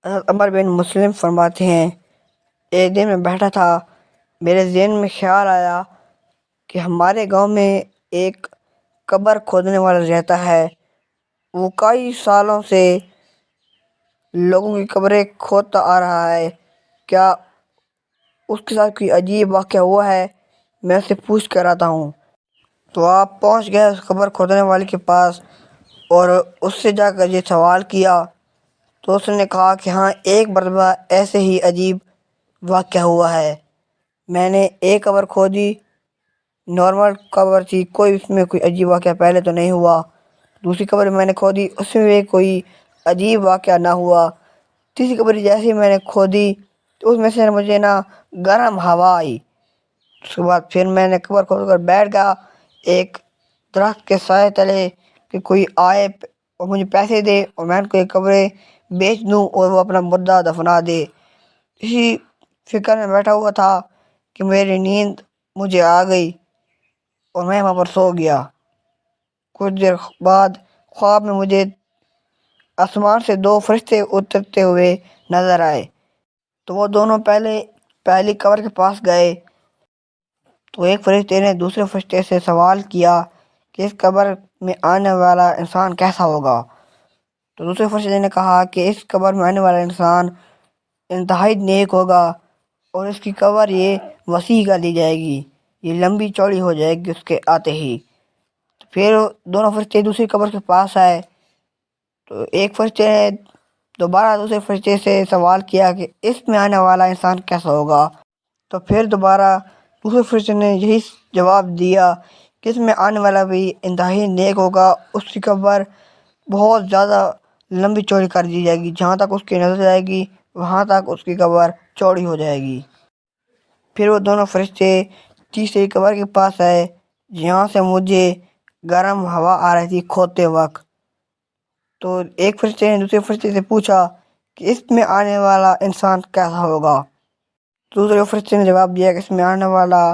حضرت عمر بن مسلم فرماتے ہیں، ایک دن میں بیٹھا تھا، میرے ذہن میں خیال آیا کہ ہمارے گاؤں میں ایک قبر کھودنے والا رہتا ہے۔ وہ کئی سالوں سے لوگوں کی قبریں کھودتا آ رہا ہے۔ کیا اس کے ساتھ کوئی عجیب واقعہ ہوا ہے؟ میں اسے پوچھ کر آتا ہوں۔ تو آپ پہنچ گئے اس قبر کھودنے والے کے پاس اور اس سے جا کر یہ سوال کیا تو اس نے کہا کہ ہاں، ایک مرتبہ ایسے ہی عجیب واقعہ ہوا ہے۔ میں نے ایک قبر کھودی، نارمل قبر تھی، اس میں کوئی عجیب واقعہ پہلے تو نہیں ہوا۔ دوسری قبر میں نے کھودی، اس میں بھی کوئی عجیب واقعہ نہ ہوا۔ تیسری قبر جیسے ہی میں نے کھودی تو اس میں سے مجھے گرم ہوا آئی۔ اس کے بعد پھر میں نے قبر کھود کر بیٹھ گیا ایک درخت کے سائے تلے کہ کوئی آئے اور مجھے پیسے دے اور میں ان کو یہ قبریں بیچ دوں اور وہ اپنا مردہ دفنا دے۔ اسی فکر میں بیٹھا ہوا تھا کہ میری نیند مجھے آ گئی اور میں وہاں پر سو گیا۔ کچھ دیر بعد خواب میں مجھے آسمان سے دو فرشتے اترتے ہوئے نظر آئے۔ تو وہ دونوں پہلی قبر کے پاس گئے تو ایک فرشتے نے دوسرے فرشتے سے سوال کیا کہ اس قبر میں آنے والا انسان کیسا ہوگا؟ تو دوسرے فرشتے نے کہا کہ اس قبر میں آنے والا انسان انتہائی نیک ہوگا اور اس کی قبر یہ وسیع کر دی جائے گی، یہ لمبی چوڑی ہو جائے گی اس کے آتے ہی۔ تو پھر دونوں فرشتے دوسری قبر کے پاس آئے تو ایک فرشتے نے دوبارہ دوسرے فرشتے سے سوال کیا کہ اس میں آنے والا انسان کیسا ہوگا؟ تو پھر دوبارہ دوسرے فرشتے نے یہی جواب دیا کہ اس میں آنے والا بھی انتہائی نیک ہوگا، اس کی قبر بہت زیادہ لمبی چوڑی کر دی جائے گی، جہاں تک اس کی نظر جائے گی وہاں تک اس کی قبر چوڑی ہو جائے گی۔ پھر وہ دونوں فرشتے تیسری قبر کے پاس آئے جہاں سے مجھے گرم ہوا آ رہی تھی کھودتے وقت۔ تو ایک فرشتے نے دوسرے فرشتے سے پوچھا کہ اس میں آنے والا انسان کیسا ہوگا؟ دوسرے فرشتے نے جواب دیا کہ اس میں آنے والا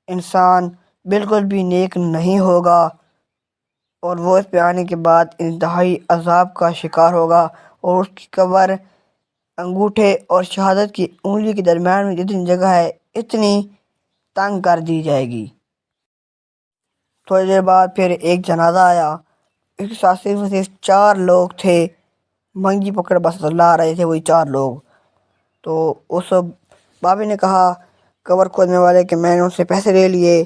انسان بالکل بھی نیک نہیں ہوگا اور وہ اس پہ آنے کے بعد انتہائی عذاب کا شکار ہوگا اور اس کی قبر انگوٹھے اور شہادت کی انگلی کے درمیان میں جتنی جگہ ہے اتنی تنگ کر دی جائے گی۔ تھوڑی دیر بعد پھر ایک جنازہ آیا، اس کے ساتھ صرف 4 لوگ تھے، منگی پکڑ بس لا رہے تھے وہی 4 لوگ۔ تو اس بابے نے کہا قبر کھودنے والے کہ میں نے ان سے پیسے لے لیے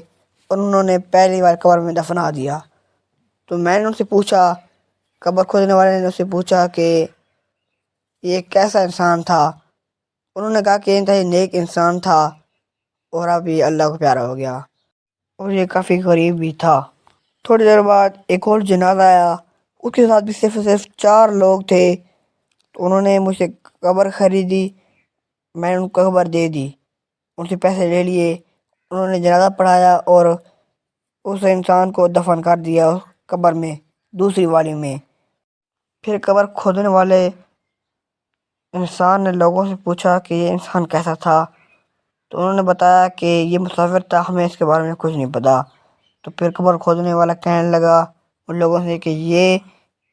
اور انہوں نے پہلی بار قبر میں دفنا دیا۔ تو میں نے ان سے پوچھا، قبر کھودنے والے نے ان سے پوچھا کہ یہ کیسا انسان تھا؟ انہوں نے کہا کہ انتہائی نیک انسان تھا اور اب یہ اللہ کو پیارا ہو گیا اور یہ کافی غریب بھی تھا۔ تھوڑی دیر بعد ایک اور جنازہ آیا، اس کے ساتھ بھی صرف 4 لوگ تھے۔ تو انہوں نے مجھ سے قبر خریدی، میں نے ان کو قبر دے دی، ان سے پیسے لے لیے، انہوں نے جنازہ پڑھایا اور اس انسان کو دفن کر دیا اس قبر میں، دوسری والی میں۔ پھر قبر کھودنے والے انسان نے لوگوں سے پوچھا کہ یہ انسان کیسا تھا؟ تو انہوں نے بتایا کہ یہ مسافر تھا، ہمیں اس کے بارے میں کچھ نہیں پتا۔ تو پھر قبر کھودنے والا کہنے لگا ان لوگوں سے کہ یہ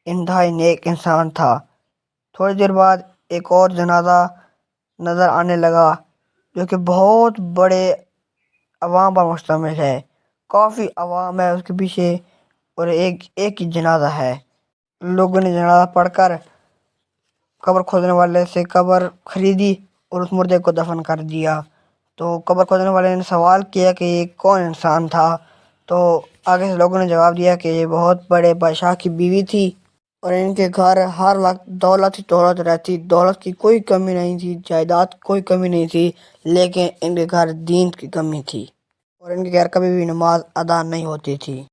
انتہائی نیک انسان تھا۔ تھوڑی دیر بعد ایک اور جنازہ نظر آنے لگا جو کہ بہت بڑے عوام پر مشتمل ہے، کافی عوام ہے اس کے پیچھے اور ایک ہی جنازہ ہے۔ لوگوں نے جنازہ پڑھ کر قبر کھودنے والے سے قبر خریدی اور اس مردے کو دفن کر دیا۔ تو قبر کھودنے والے نے سوال کیا کہ یہ کون انسان تھا؟ تو آگے سے لوگوں نے جواب دیا کہ یہ بہت بڑے بادشاہ کی بیوی تھی اور ان کے گھر ہر وقت دولت ہی دولت رہتی، دولت کی کوئی کمی نہیں تھی، جائیداد کی کوئی کمی نہیں تھی، لیکن ان کے گھر دین کی کمی تھی اور ان کے گھر کبھی بھی نماز ادا نہیں ہوتی تھی۔